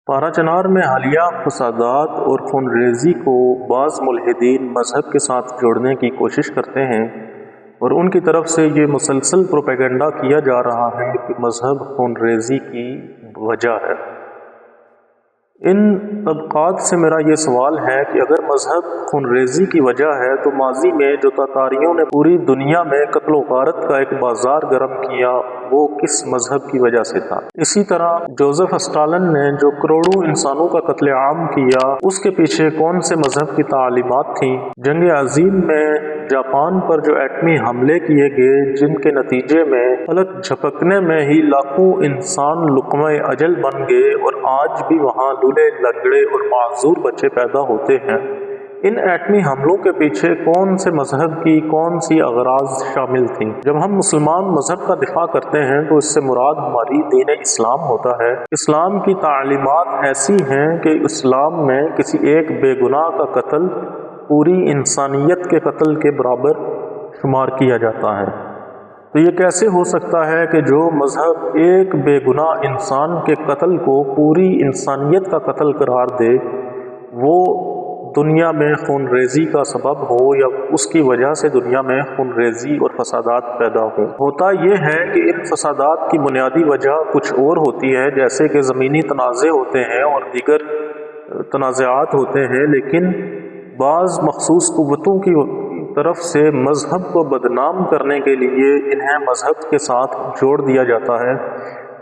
پارا چنار میں حالیہ فسادات اور خون ریزی کو بعض ملحدین مذہب کے ساتھ جوڑنے کی کوشش کرتے ہیں اور ان کی طرف سے یہ مسلسل پروپیگنڈا کیا جا رہا ہے کہ مذہب خون ریزی کی وجہ ہے۔ ان طبقات سے میرا یہ سوال ہے کہ اگر مذہب خون ریزی کی وجہ ہے تو ماضی میں جو تاتاریوں نے پوری دنیا میں قتل و غارت کا ایک بازار گرم کیا وہ کس مذہب کی وجہ سے تھا؟ اسی طرح جوزف اسٹالن نے جو کروڑوں انسانوں کا قتل عام کیا اس کے پیچھے کون سے مذہب کی تعلیمات تھیں؟ جنگ عظیم میں جاپان پر جو ایٹمی حملے کیے گئے جن کے نتیجے میں پلک جھپکنے میں ہی لاکھوں انسان لقمہ اجل بن گئے اور آج بھی وہاں لولے لنگڑے اور معذور بچے پیدا ہوتے ہیں، ان ایٹمی حملوں کے پیچھے کون سے مذہب کی کون سی اغراض شامل تھیں؟ جب ہم مسلمان مذہب کا دفاع کرتے ہیں تو اس سے مراد ہماری دین اسلام ہوتا ہے۔ اسلام کی تعلیمات ایسی ہیں کہ اسلام میں کسی ایک بے گناہ کا قتل پوری انسانیت کے قتل کے برابر شمار کیا جاتا ہے۔ تو یہ کیسے ہو سکتا ہے کہ جو مذہب ایک بے گناہ انسان کے قتل کو پوری انسانیت کا قتل قرار دے وہ دنیا میں خون ریزی کا سبب ہو یا اس کی وجہ سے دنیا میں خون ریزی اور فسادات پیدا ہوں؟ ہوتا یہ ہے کہ ان فسادات کی بنیادی وجہ کچھ اور ہوتی ہے، جیسے کہ زمینی تنازع ہوتے ہیں اور دیگر تنازعات ہوتے ہیں، لیکن بعض مخصوص قوتوں کی طرف سے مذہب کو بدنام کرنے کے لیے انہیں مذہب کے ساتھ جوڑ دیا جاتا ہے۔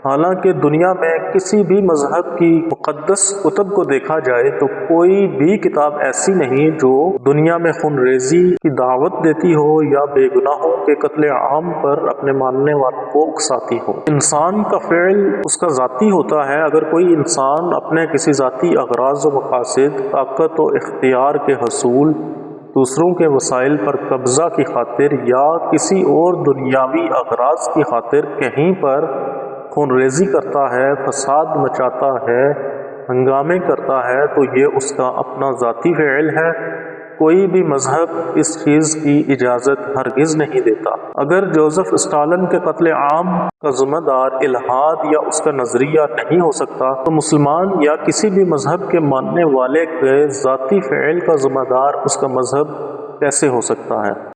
حالانکہ دنیا میں کسی بھی مذہب کی مقدس کتب کو دیکھا جائے تو کوئی بھی کتاب ایسی نہیں جو دنیا میں خون ریزی کی دعوت دیتی ہو یا بے گناہوں کے قتل عام پر اپنے ماننے والوں کو اکساتی ہو۔ انسان کا فعل اس کا ذاتی ہوتا ہے۔ اگر کوئی انسان اپنے کسی ذاتی اغراض و مقاصد، طاقت و اختیار کے حصول، دوسروں کے وسائل پر قبضہ کی خاطر یا کسی اور دنیاوی اغراض کی خاطر کہیں پر خون ریزی کرتا ہے، فساد مچاتا ہے، ہنگامے کرتا ہے تو یہ اس کا اپنا ذاتی فعل ہے۔ کوئی بھی مذہب اس چیز کی اجازت ہرگز نہیں دیتا۔ اگر جوزف اسٹالن کے قتل عام کا ذمہ دار الحاد یا اس کا نظریہ نہیں ہو سکتا تو مسلمان یا کسی بھی مذہب کے ماننے والے کے ذاتی فعل کا ذمہ دار اس کا مذہب کیسے ہو سکتا ہے؟